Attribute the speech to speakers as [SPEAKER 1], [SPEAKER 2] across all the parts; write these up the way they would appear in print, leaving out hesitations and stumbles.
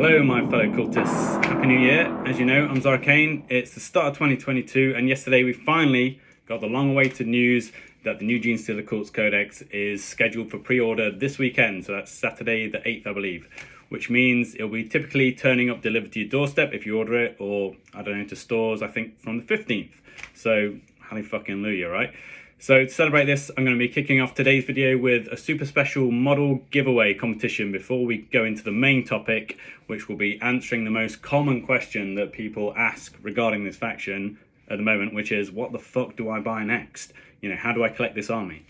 [SPEAKER 1] Hello my fellow cultists, Happy New Year. As you know, I'm Zarkane. It's the start of 2022 and yesterday we finally got the long awaited news that the new Genestealer Cults Codex is scheduled for pre-order this weekend, so that's Saturday the 8th I believe, which means it'll be typically turning up delivered to your doorstep if you order it, or I don't know, to stores I think from the 15th, so hallelujah, right? So to celebrate this, I'm going to be kicking off today's video with a super special model giveaway competition before we go into the main topic, which will be answering the most common question that people ask regarding this faction at the moment, which is, what the fuck do I buy next? You know, how do I collect this army?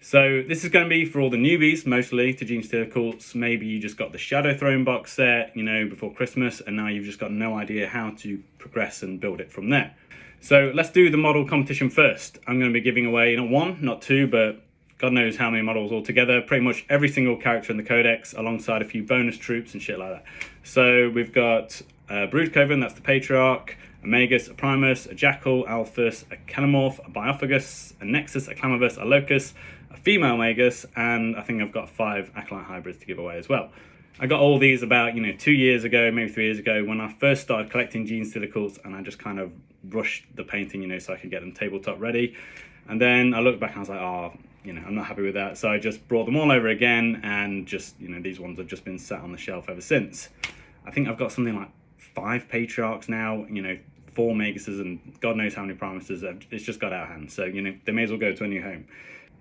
[SPEAKER 1] So this is going to be for all the newbies, mostly, to Genestealer Cults. Maybe you just got the Shadow Throne box set, you know, before Christmas, and now you've just got no idea how to progress and build it from there. So let's do the model competition first. I'm going to be giving away not one, not two, but God knows how many models altogether. Pretty much every single character in the Codex, alongside a few bonus troops and shit like that. So we've got Brood Coven, that's the Patriarch, a Magus, a Primus, a Jackal, Alphys, a Xenomorph, a Biophagus, a Nexus, a Clamavus, a Locus, a female Magus, and I think I've got 5 Acolyte Hybrids to give away as well. I got all these about, 2 years ago, maybe 3 years ago, when I first started collecting Genestealer Cults, and I just kind of rushed the painting, so I could get them tabletop ready. And then I looked back and I was like, I'm not happy with that. So I just brought them all over again, and just, these ones have just been sat on the shelf ever since. I think I've got something like 5 Patriarchs now, 4 Maguses, and God knows how many Primuses. It's just got out of hand. So, they may as well go to a new home.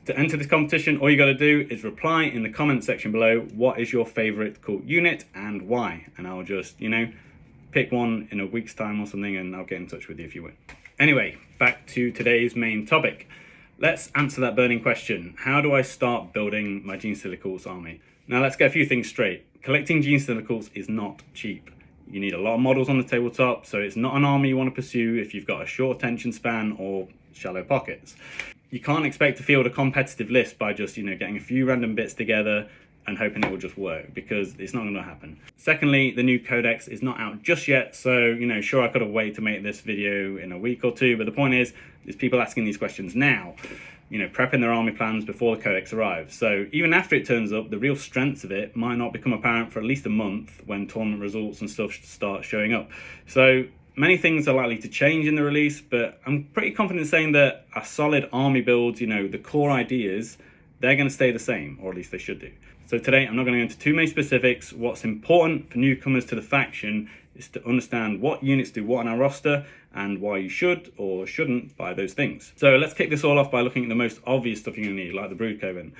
[SPEAKER 1] To enter this competition, all you got to do is reply in the comment section below, what is your favorite cult unit and why? And I'll just, pick one in a week's time or something, and I'll get in touch with you if you win. Anyway, back to today's main topic. Let's answer that burning question. How do I start building my Genestealer Cults army? Now let's get a few things straight. Collecting Genestealer Cults is not cheap. You need a lot of models on the tabletop, so it's not an army you want to pursue if you've got a short attention span or shallow pockets. You can't expect to field a competitive list by just, getting a few random bits together and hoping it will just work, because it's not going to happen. Secondly, the new Codex is not out just yet, so, sure, I could have waited to make this video in a week or two, but the point is, there's people asking these questions now, prepping their army plans before the Codex arrives. So even after it turns up, the real strengths of it might not become apparent for at least a month when tournament results and stuff start showing up. So many things are likely to change in the release, but I'm pretty confident in saying that a solid army build, the core ideas, they're going to stay the same, or at least they should do. So today, I'm not going to go into too many specifics. What's important for newcomers to the faction is to understand what units do what on our roster and why you should or shouldn't buy those things. So let's kick this all off by looking at the most obvious stuff you're going to need, like the Brood Coven.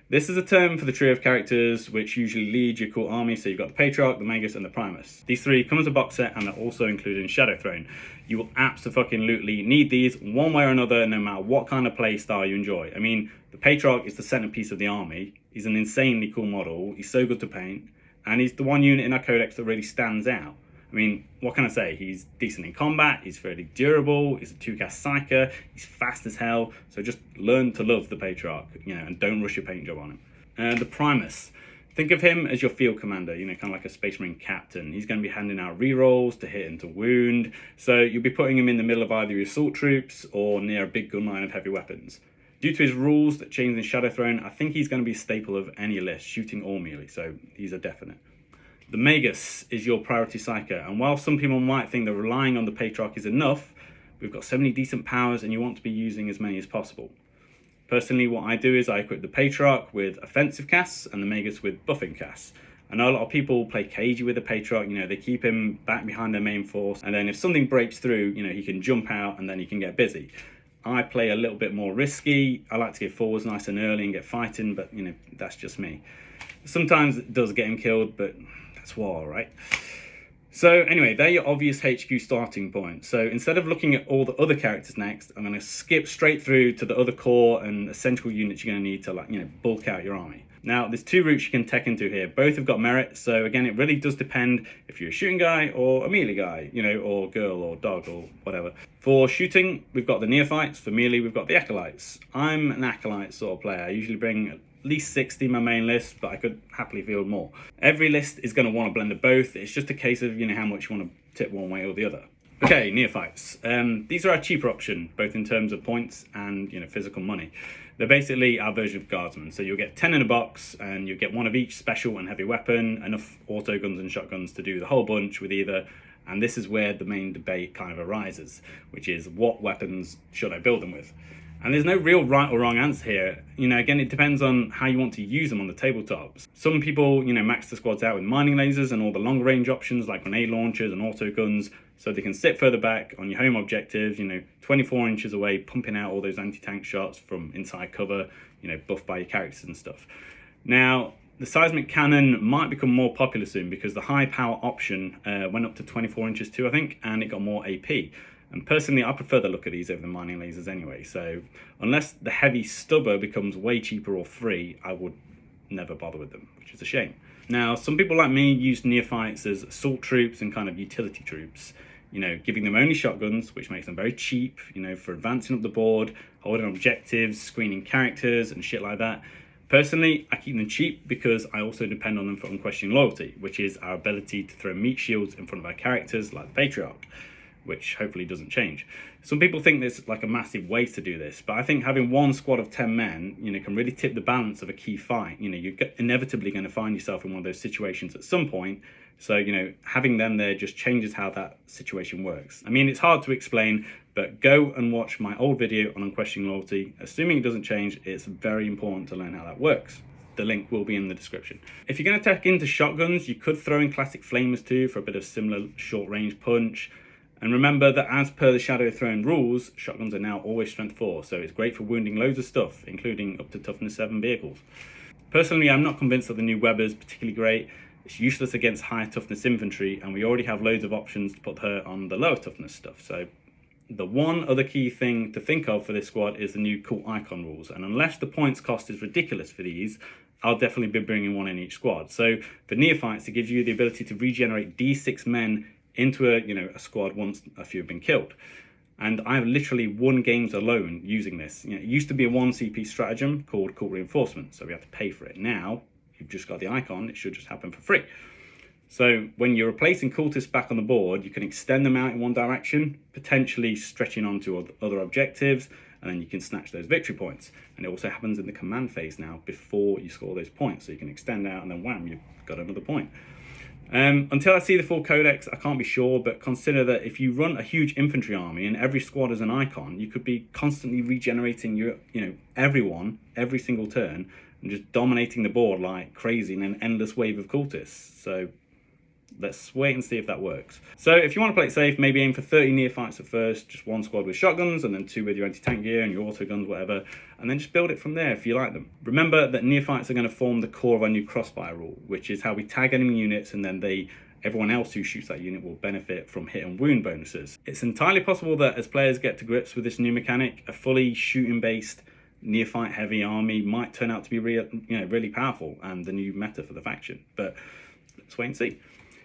[SPEAKER 1] This is a term for the trio of characters which usually lead your cult army. So you've got the Patriarch, the Magus, and the Primus. These 3 come as a box set, and they're also included in Shadow Throne. You will absolutely need these one way or another, no matter what kind of play style you enjoy. I mean, the Patriarch is the centerpiece of the army. He's an insanely cool model. He's so good to paint, and he's the one unit in our Codex that really stands out. I mean, what can I say? He's decent in combat, he's fairly durable, he's a 2-cast psyker, he's fast as hell, so just learn to love the Patriarch, and don't rush your paint job on him. The Primus. Think of him as your field commander, kind of like a Space Marine captain. He's going to be handing out rerolls to hit and to wound, so you'll be putting him in the middle of either your assault troops or near a big gun line of heavy weapons. Due to his rules that change in Shadow Throne, I think he's going to be a staple of any list, shooting or melee, so he's a definite. The Magus is your priority psyker, and while some people might think that relying on the Patriarch is enough, we've got so many decent powers and you want to be using as many as possible. Personally, what I do is I equip the Patriarch with offensive casts and the Magus with buffing casts. I know a lot of people play cagey with the Patriarch, they keep him back behind their main force, and then if something breaks through, he can jump out and then he can get busy. I play a little bit more risky. I like to get forwards nice and early and get fighting, but that's just me. Sometimes it does get him killed, but that's war, right? So anyway, they're your obvious HQ starting point. So instead of looking at all the other characters next, I'm going to skip straight through to the other core and essential units you're going to need to bulk out your army. Now, there's 2 routes you can tech into here. Both have got merit, so again, it really does depend if you're a shooting guy or a melee guy, or girl or dog or whatever. For shooting, we've got the Neophytes. For melee, we've got the Acolytes. I'm an Acolyte sort of player. I usually bring at least 60 in my main list, but I could happily field more. Every list is going to want a blend of both. It's just a case of, how much you want to tip one way or the other. Okay, Neophytes. These are our cheaper option, both in terms of points and physical money. They're basically our version of Guardsmen. So you'll get 10 in a box, and you'll get one of each special and heavy weapon, enough auto guns and shotguns to do the whole bunch with either. And this is where the main debate kind of arises, which is what weapons should I build them with? And there's no real right or wrong answer here. Again, it depends on how you want to use them on the tabletops. Some people, max the squads out with mining lasers and all the long range options like grenade launchers and auto guns, so they can sit further back on your home objectives, 24 inches away, pumping out all those anti-tank shots from inside cover, buffed by your characters and stuff. Now, the Seismic Cannon might become more popular soon because the high power option went up to 24 inches too, I think, and it got more AP. And personally, I prefer the look of these over the mining lasers anyway. So unless the heavy stubber becomes way cheaper or free, I would never bother with them, which is a shame. Now, some people like me use Neophytes as assault troops and kind of utility troops, giving them only shotguns, which makes them very cheap, for advancing up the board, holding objectives, screening characters and shit like that. Personally, I keep them cheap because I also depend on them for unquestioning loyalty, which is our ability to throw meat shields in front of our characters like the Patriarch, which hopefully doesn't change. Some people think there's like a massive waste to do this, but I think having one squad of 10 men, can really tip the balance of a key fight. You're inevitably going to find yourself in one of those situations at some point. So, having them there just changes how that situation works. I mean, it's hard to explain, but go and watch my old video on unquestioning loyalty. Assuming it doesn't change, it's very important to learn how that works. The link will be in the description. If you're going to tech into shotguns, you could throw in classic flamers too for a bit of similar short range punch. And remember that as per the Shadow Throne rules, shotguns are now always strength 4, so it's great for wounding loads of stuff, including up to toughness 7 vehicles. Personally, I'm not convinced that the new Weber's particularly great. It's useless against high toughness infantry, and we already have loads of options to put her on the lower toughness stuff. So the one other key thing to think of for this squad is the new cool icon rules, and unless the points cost is ridiculous for these, I'll definitely be bringing one in each squad. So for Neophytes, it gives you the ability to regenerate D6 men into a squad once a few have been killed. And I've literally won games alone using this. It used to be a 1 CP stratagem called Cult Reinforcement, so we have to pay for it. Now, you've just got the icon, it should just happen for free. So when you're replacing cultists back on the board, you can extend them out in one direction, potentially stretching onto other objectives, and then you can snatch those victory points. And it also happens in the command phase now, before you score those points. So you can extend out and then wham, you've got another point. Until I see the full codex, I can't be sure, but consider that if you run a huge infantry army and every squad is an icon, you could be constantly regenerating everyone every single turn and just dominating the board like crazy in an endless wave of cultists. So let's wait and see if that works. So if you want to play it safe, maybe aim for 30 Neophytes at first, just one squad with shotguns and then 2 with your anti-tank gear and your auto guns, whatever, and then just build it from there if you like them. Remember that Neophytes are going to form the core of our new crossfire rule, which is how we tag enemy units and then everyone else who shoots that unit will benefit from hit and wound bonuses. It's entirely possible that as players get to grips with this new mechanic, a fully shooting based Neophyte heavy army might turn out to be really powerful and the new meta for the faction, but let's wait and see.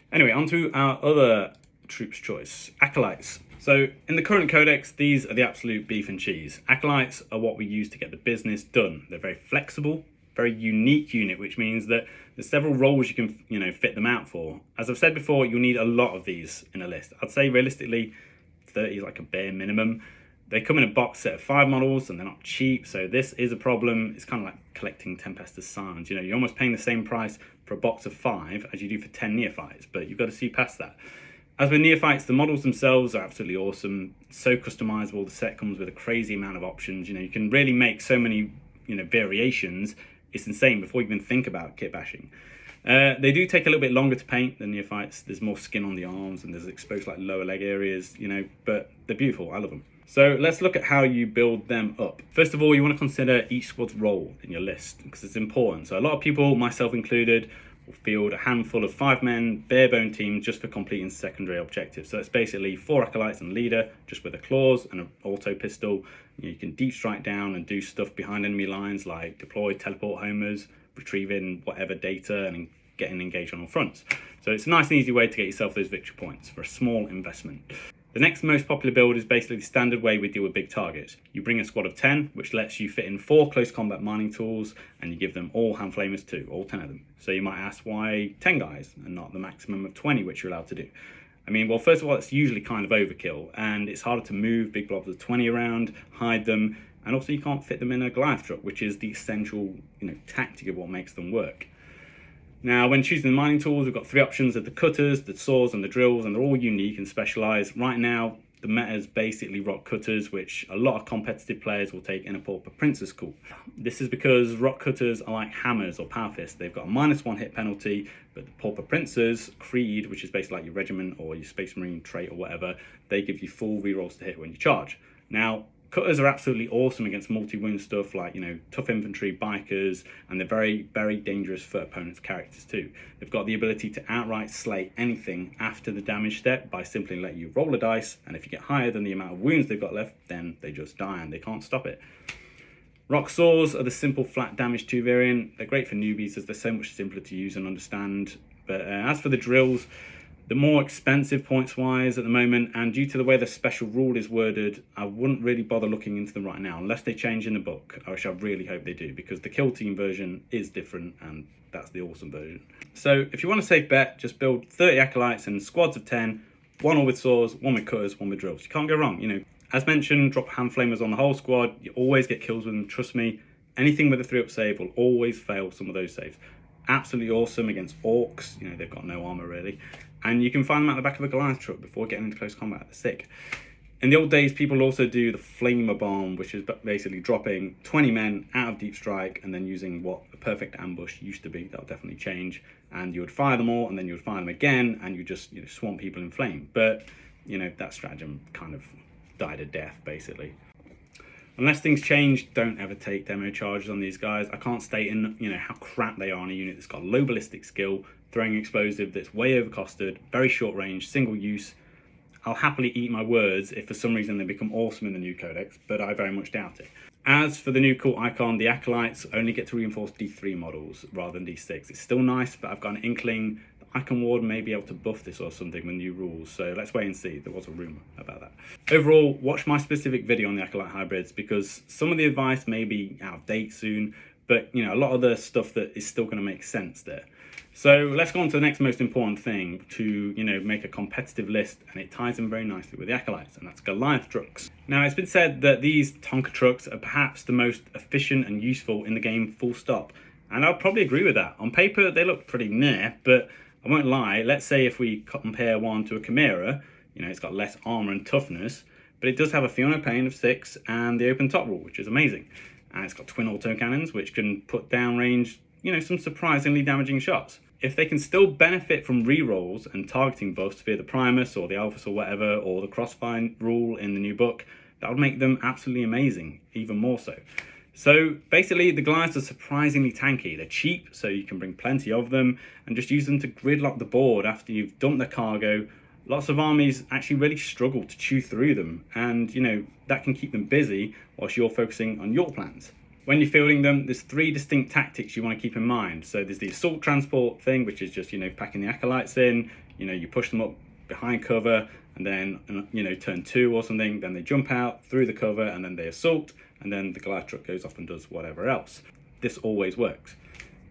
[SPEAKER 1] Anyway, on to our other troops choice, Acolytes. So in the current codex, these are the absolute beef and cheese. Acolytes are what we use to get the business done. They're very flexible, very unique unit, which means that there's several roles you can fit them out for. As I've said before, you'll need a lot of these in a list. I'd say realistically 30 is like a bare minimum. They come in a box set of 5 models and they're not cheap, so this is a problem. It's kind of like collecting Tempestus Signs. You're almost paying the same price for a box of 5 as you do for 10 Neophytes, but you've got to see past that. As with Neophytes, the models themselves are absolutely awesome, so customizable. The set comes with a crazy amount of options. You can really make so many variations. It's insane before you even think about kit bashing. They do take a little bit longer to paint than Neophytes. There's more skin on the arms and there's exposed like lower leg areas, but they're beautiful. I love them. So let's look at how you build them up. First of all, you want to consider each squad's role in your list because it's important. So a lot of people, myself included, will field a handful of 5-man bare-bone teams just for completing secondary objectives. So it's basically 4 Acolytes and leader, just with a claws and an auto pistol. You can deep strike down and do stuff behind enemy lines like deploy, teleport homers, retrieving whatever data and getting engaged on all fronts. So it's a nice and easy way to get yourself those victory points for a small investment. The next most popular build is basically the standard way we deal with big targets. You bring a squad of 10, which lets you fit in 4 close combat mining tools, and you give them all hand flamers too, all 10 of them. So you might ask why 10 guys and not the maximum of 20 which you're allowed to do. I mean, well, first of all, it's usually kind of overkill, and it's harder to move big blobs of 20 around, hide them, and also you can't fit them in a Goliath truck, which is the essential, tactic of what makes them work. Now, when choosing the mining tools, we've got 3 options of the cutters, the saws, and the drills, and they're all unique and specialized. Right now, the meta is basically rock cutters, which a lot of competitive players will take in a Pauper Princess call. This is because rock cutters are like hammers or power fists. They've got a -1 hit penalty, but the Pauper Princess Creed, which is basically like your regiment or your Space Marine trait or whatever, they give you full rerolls to hit when you charge. Now, cutters are absolutely awesome against multi-wound stuff like, tough infantry, bikers, and they're very, very dangerous for opponents' characters too. They've got the ability to outright slay anything after the damage step by simply letting you roll a dice, and if you get higher than the amount of wounds they've got left, then they just die and they can't stop it. Rock saws are the simple flat damage 2 variant. They're great for newbies as they're so much simpler to use and understand. But as for the drills, the more expensive points-wise at the moment, and due to the way the special rule is worded, I wouldn't really bother looking into them right now, unless they change in the book, which I really hope they do, because the Kill Team version is different, and that's the awesome version. So if you want a safe bet, just build 30 Acolytes and squads of 10, 1 all with saws, 1 with cutters, 1 with drills. You can't go wrong, As mentioned, drop hand flamers on the whole squad, you always get kills with them, trust me. Anything with a 3-up save will always fail some of those saves. Absolutely awesome against orcs, they've got no armor really. And you can find them at the back of a Goliath truck before getting into close combat. They're sick. In the old days, people also do the Flamer Bomb, which is basically dropping 20 men out of deep strike and then using what a perfect ambush used to be. That'll definitely change. And you would fire them all, and then you would fire them again, and you just swamp people in flame. But, that stratagem kind of died a death, basically. Unless things change, don't ever take demo charges on these guys. I can't state how crap they are on a unit that's got low ballistic skill, throwing explosive that's way overcosted, very short range, single use. I'll happily eat my words if for some reason they become awesome in the new codex, but I very much doubt it. As for the new cult icon, the Acolytes only get to reinforce D3 models rather than D6. It's still nice, but I've got an inkling the Icon Ward may be able to buff this or something with new rules, so let's wait and see. There was a rumour about that. Overall, watch my specific video on the Acolyte Hybrids, because some of the advice may be out of date soon, but a lot of the stuff that is still going to make sense there. So let's go on to the next most important thing, to make a competitive list, and it ties in very nicely with the Acolytes, and that's Goliath Trucks. Now, it's been said that these Tonka trucks are perhaps the most efficient and useful in the game, full stop, and I'll probably agree with that. On paper, they look pretty meh, but I won't lie. Let's say if we compare one to a Chimera, it's got less armor and toughness, but it does have a Fiona Pain of 6 and the open top rule, which is amazing. And it's got twin autocannons, which can put down range, some surprisingly damaging shots. If they can still benefit from rerolls and targeting buffs via the Primus or the Alphas or whatever, or the Crossfire rule in the new book, that would make them absolutely amazing, even more so. So basically, the Goliaths are surprisingly tanky. They're cheap, so you can bring plenty of them and just use them to gridlock the board after you've dumped their cargo. Lots of armies actually really struggle to chew through them, and that can keep them busy whilst you're focusing on your plans. When you're fielding them, there's 3 distinct tactics you want to keep in mind. So there's the assault transport thing, which is just, packing the Acolytes in, you push them up behind cover, and then, turn 2 or something, then they jump out through the cover, and then they assault, and then the Goliath truck goes off and does whatever else. This always works.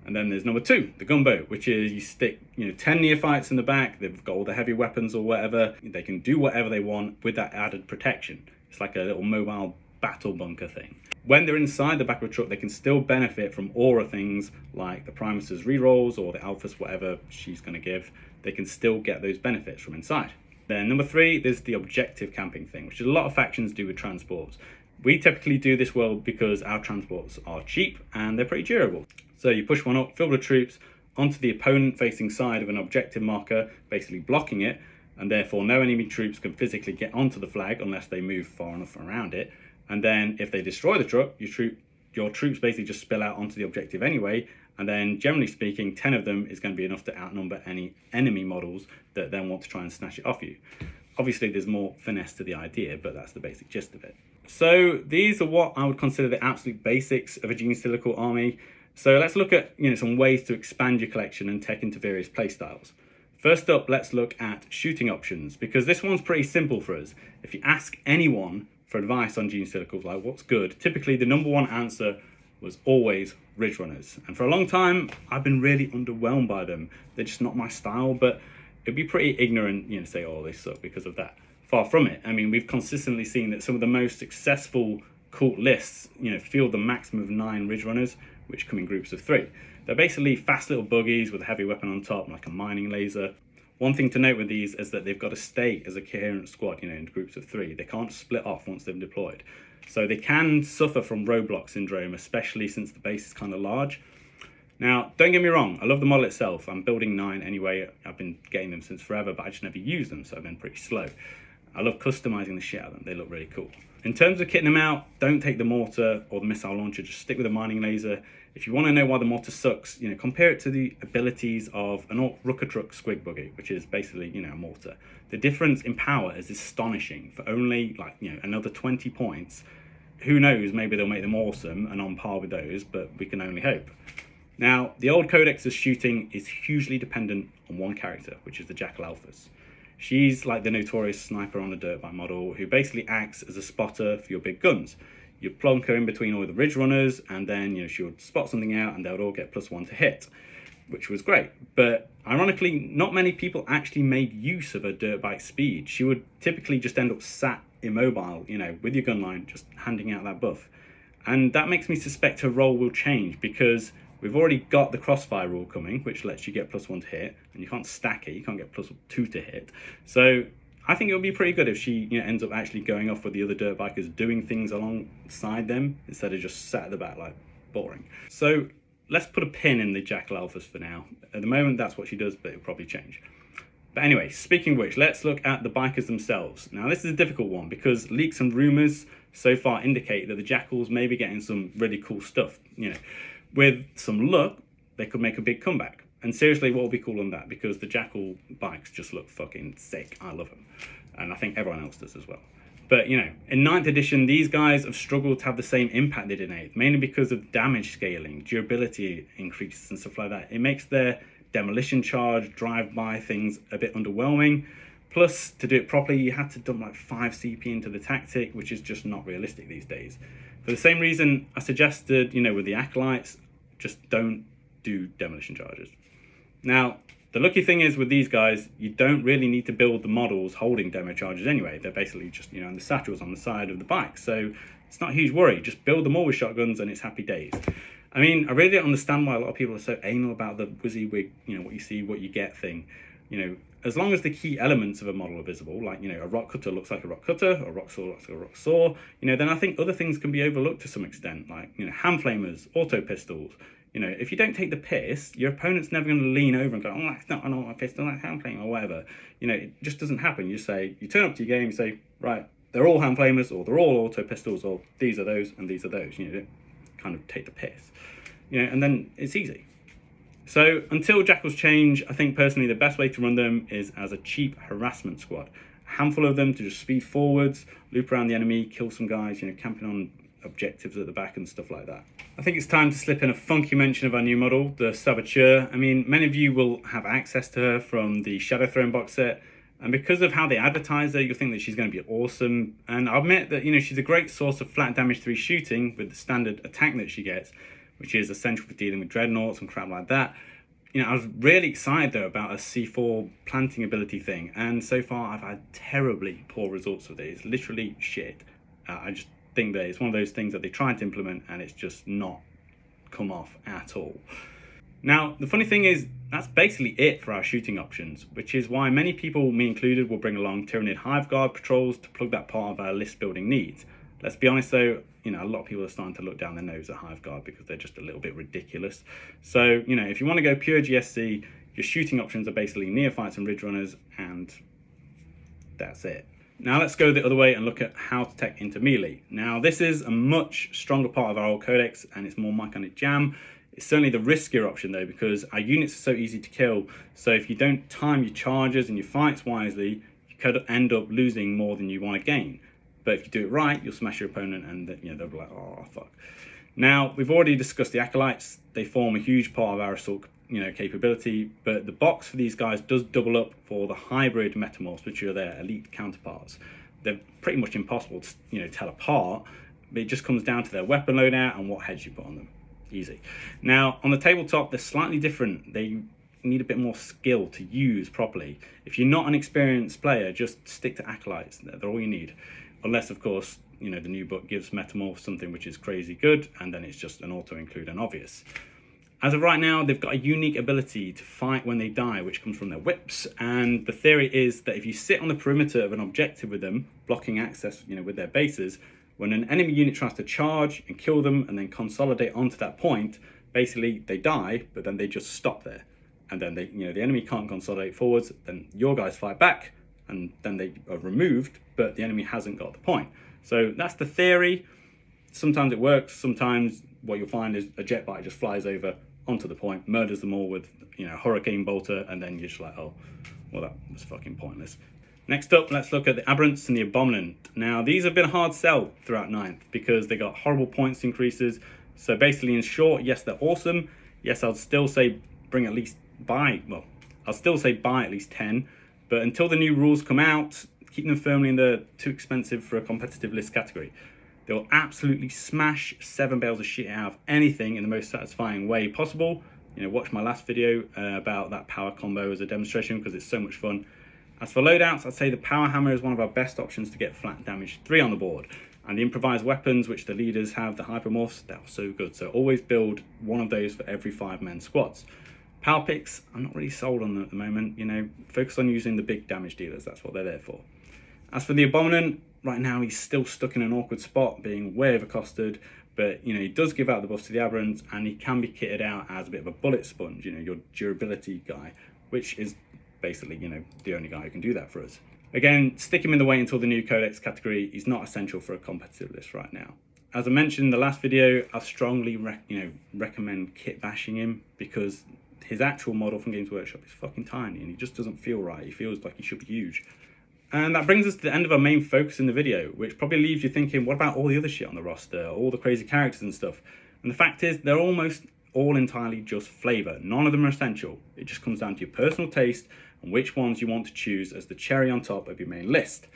[SPEAKER 1] And then there's number 2, the gunboat, which is you stick, 10 Neophytes in the back, they've got all the heavy weapons or whatever, they can do whatever they want with that added protection. It's like a little mobile battle bunker thing. When they're inside the back of a truck, they can still benefit from aura things like the Primus's rerolls or the Alphas, whatever she's going to give. They can still get those benefits from inside. Then number 3, there's the objective camping thing, which a lot of factions do with transports. We typically do this well because our transports are cheap and they're pretty durable. So you push one up, filled with troops, onto the opponent facing side of an objective marker, basically blocking it, and therefore no enemy troops can physically get onto the flag unless they move far enough around it. And then if they destroy the truck, your troops basically just spill out onto the objective anyway, and then generally speaking, 10 of them is going to be enough to outnumber any enemy models that then want to try and snatch it off you. Obviously there's more finesse to the idea, but that's the basic gist of it. So these are what I would consider the absolute basics of a Genestealer cult army. So let's look at some ways to expand your collection and tech into various playstyles. First up, let's look at shooting options, because this one's pretty simple for us. If you ask anyone for advice on Genestealer cults, like what's good, typically the number 1 answer was always Ridge Runners. And for a long time, I've been really underwhelmed by them. They're just not my style, but it'd be pretty ignorant, to say, oh, they suck because of that. Far from it. I mean, we've consistently seen that some of the most successful cult lists, field the maximum of 9 Ridge Runners, which come in groups of 3. They're basically fast little buggies with a heavy weapon on top, like a mining laser. One thing to note with these is that they've got to stay as a coherent squad, in groups of 3. They can't split off once they've deployed. So they can suffer from roadblock syndrome, especially since the base is kind of large. Now, don't get me wrong, I love the model itself. I'm building 9 anyway. I've been getting them since forever, but I just never use them, so I've been pretty slow. I love customizing the shit out of them. They look really cool. In terms of kitting them out, don't take the mortar or the missile launcher. Just stick with the mining laser. If you want to know why the mortar sucks, compare it to the abilities of an Acolyte Trucks squig buggy, which is basically, a mortar. The difference in power is astonishing. For only another 20 points, who knows? Maybe they'll make them awesome and on par with those, but we can only hope. Now, the old Codex's shooting is hugely dependent on one character, which is the Jackal Alphas. She's like the notorious sniper on the dirt bike model who basically acts as a spotter for your big guns. You plonk her in between all the Ridge Runners, and then she would spot something out and they would all get +1 to hit, which was great. But ironically, not many people actually made use of her dirt bike speed. She would typically just end up sat immobile, with your gun line, just handing out that buff. And that makes me suspect her role will change, because we've already got the crossfire rule coming, which lets you get +1 to hit, and you can't stack it, you can't get +2 to hit. So I think it would be pretty good if she ends up actually going off with the other dirt bikers, doing things alongside them, instead of just sat at the back like boring. So let's put a pin in the Jackal Alphas for now. At the moment, that's what she does, but it'll probably change. But anyway, speaking of which, let's look at the bikers themselves. Now, this is a difficult one because leaks and rumors so far indicate that the Jackals may be getting some really cool stuff. With some luck, they could make a big comeback. And seriously, what would be cool on that? Because the Jackal bikes just look fucking sick. I love them. And I think everyone else does as well. But, in 9th edition, these guys have struggled to have the same impact they did in 8th, mainly because of damage scaling, durability increases and stuff like that. It makes their demolition charge, drive-by things a bit underwhelming. Plus, to do it properly, you had to dump like 5 CP into the tactic, which is just not realistic these days. For the same reason, I suggested, with the Acolytes, just don't do demolition charges. Now, the lucky thing is with these guys, you don't really need to build the models holding demo charges anyway. They're basically just, in the satchels on the side of the bike. So it's not a huge worry. Just build them all with shotguns and it's happy days. I mean, I really don't understand why a lot of people are so anal about the WYSIWYG, what you see, what you get thing. As long as the key elements of a model are visible, like, a rock cutter looks like a rock cutter, or a rock saw looks like a rock saw, then I think other things can be overlooked to some extent, like, hand flamers, auto pistols. If you don't take the piss, your opponent's never going to lean over and go, oh, that's not an auto pistol, that's hand flame, or whatever. It just doesn't happen. You turn up to your game, you say, right, they're all hand flamers, or they're all auto pistols, or these are those, and these are those. Kind of take the piss. And then it's easy. So until Jackals change, I think personally the best way to run them is as a cheap harassment squad. A handful of them to just speed forwards, loop around the enemy, kill some guys, camping on objectives at the back and stuff like that. I think it's time to slip in a funky mention of our new model, the Saboteur. I mean, many of you will have access to her from the Shadow Throne box set, and because of how they advertise her, you'll think that she's going to be awesome. And I'll admit that, she's a great source of flat damage 3 shooting with the standard attack that she gets, which is essential for dealing with dreadnoughts and crap like that. I was really excited though about a C4 planting ability thing, and so far I've had terribly poor results with it. It's literally shit. I just think that it's one of those things that they tried to implement and it's just not come off at all. Now, the funny thing is, that's basically it for our shooting options, which is why many people, me included, will bring along Tyranid Hive Guard patrols to plug that part of our list building needs. Let's be honest though, a lot of people are starting to look down their nose at Hive Guard because they're just a little bit ridiculous. So, if you want to go pure GSC, your shooting options are basically Neophytes and Ridge Runners, and that's it. Now let's go the other way and look at how to tech into melee. Now this is a much stronger part of our old codex and it's more mechanic jam. It's certainly the riskier option though, because our units are so easy to kill. So if you don't time your charges and your fights wisely, you could end up losing more than you want to gain. But if you do it right, you'll smash your opponent and they'll be like, oh fuck. Now we've already discussed the Acolytes. They form a huge part of our assault capability, but the box for these guys does double up for the hybrid metamorphs, which are their elite counterparts. They're pretty much impossible to tell apart, but it just comes down to their weapon loadout and what heads you put on them. Easy. Now on the tabletop they're slightly different. They need a bit more skill to use properly. If you're not an experienced player, just stick to Acolytes. They're all you need. Unless, of course, you know, the new book gives Metamorph something which is crazy good, and then it's just an auto-include and obvious. As of right now, they've got a unique ability to fight when they die, which comes from their whips. And the theory is that if you sit on the perimeter of an objective with them, blocking access, you know, with their bases, when an enemy unit tries to charge and kill them and then consolidate onto that point, basically they die, but then they just stop there. And then they, you know, the enemy can't consolidate forwards, then your guys fight back, and then they are removed, but the enemy hasn't got the point. So that's the theory. Sometimes it works, sometimes what you'll find is a jet bike just flies over onto the point, murders them all with, you know, hurricane bolter, and then you're just like, oh, well, that was fucking pointless. Next up, let's look at the Aberrants and the Abominant. Now, these have been a hard sell throughout 9th because they got horrible points increases. So basically, in short, yes, they're awesome. Yes, I'll still say bring at least buy, well, I'll still say buy at least 10. But until the new rules come out, keep them firmly in the too expensive for a competitive list category. They'll absolutely smash 7 bales of shit out of anything in the most satisfying way possible. You know, watch my last video about that power combo as a demonstration because it's so much fun. As for loadouts, I'd say the Power Hammer is one of our best options to get flat damage 3 on the board. And the improvised weapons, which the leaders have, the hypermorphs, they're so good. So always build one of those for every 5-man squads. Power picks, I'm not really sold on them at the moment. You know, focus on using the big damage dealers. That's what they're there for. As for the Abominant, right now he's still stuck in an awkward spot, being way overcosted. But, you know, he does give out the buffs to the Aberrants, and he can be kitted out as a bit of a bullet sponge, you know, your durability guy, which is basically, you know, the only guy who can do that for us. Again, stick him in the way until the new Codex category. He's not essential for a competitive list right now. As I mentioned in the last video, I strongly recommend kit bashing him because his actual model from Games Workshop is fucking tiny and he just doesn't feel right. He feels like he should be huge. And that brings us to the end of our main focus in the video, which probably leaves you thinking, what about all the other shit on the roster, all the crazy characters and stuff? And the fact is, they're almost all entirely just flavor. None of them are essential. It just comes down to your personal taste and which ones you want to choose as the cherry on top of your main list.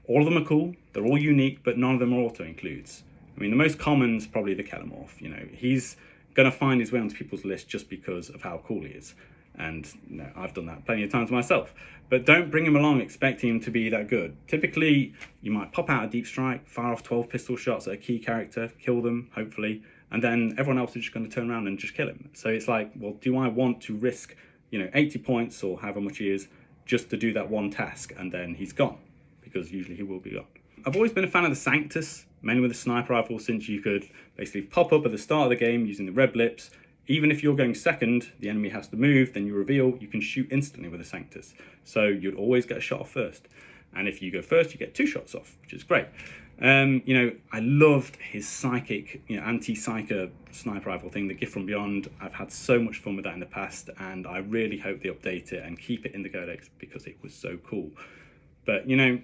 [SPEAKER 1] All of them are cool, they're all unique, but none of them are auto-includes. I mean, the most common is probably the Kellamorph. You know, he's gonna find his way onto people's list just because of how cool he is. And you know, I've done that plenty of times myself. But don't bring him along expecting him to be that good. Typically, you might pop out a deep strike, fire off 12 pistol shots at a key character, kill them, hopefully, and then everyone else is just going to turn around and just kill him. So it's like, well, do I want to risk, you know, 80 points or however much he is just to do that one task and then he's gone? Because usually he will be gone. I've always been a fan of the Sanctus, mainly with the sniper rifle, since you could basically pop up at the start of the game using the red blips. Even if you're going second, the enemy has to move, then you reveal, you can shoot instantly with the Sanctus. So you'd always get a shot off first. And if you go first, you get 2 shots off, which is great. You know, I loved his psychic, you know, anti-psyker sniper rifle thing, the Gift from Beyond. I've had so much fun with that in the past, and I really hope they update it and keep it in the Codex because it was so cool. But, you know,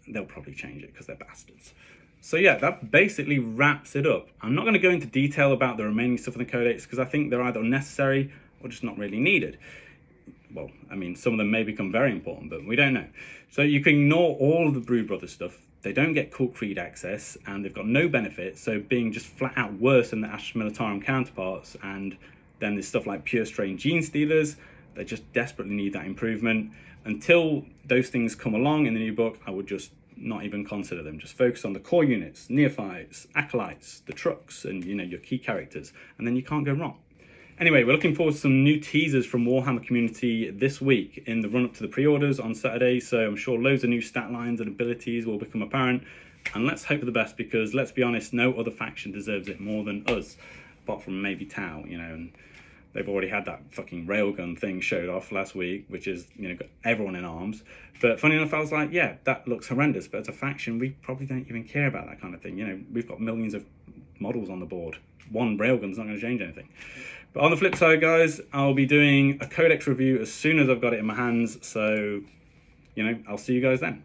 [SPEAKER 1] they'll probably change it because they're bastards. So yeah, that basically wraps it up. I'm not going to go into detail about the remaining stuff in the Codex because I think they're either unnecessary or just not really needed. Well, I mean, some of them may become very important, but we don't know. So you can ignore all of the Brood Brothers stuff. They don't get Cult Creed access, and they've got no benefit, so being just flat out worse than the Astra Militarum counterparts. And then there's stuff like Pure Strain Genestealers. They just desperately need that improvement. Until those things come along in the new book, I would just not even consider them. Just focus on the core units, Neophytes, Acolytes, the Trucks, and you know, your key characters, and then you can't go wrong. Anyway, we're looking forward to some new teasers from Warhammer community this week in the run-up to the pre-orders on Saturday, so I'm sure loads of new stat lines and abilities will become apparent, and let's hope for the best because, let's be honest, no other faction deserves it more than us, apart from maybe Tau, you know, and they've already had that fucking railgun thing showed off last week, which is, you know, got everyone in arms. But funny enough, I was like, yeah, that looks horrendous, but as a faction, we probably don't even care about that kind of thing. You know, we've got millions of models on the board. One railgun's not going to change anything. But on the flip side, guys, I'll be doing a Codex review as soon as I've got it in my hands. So, you know, I'll see you guys then.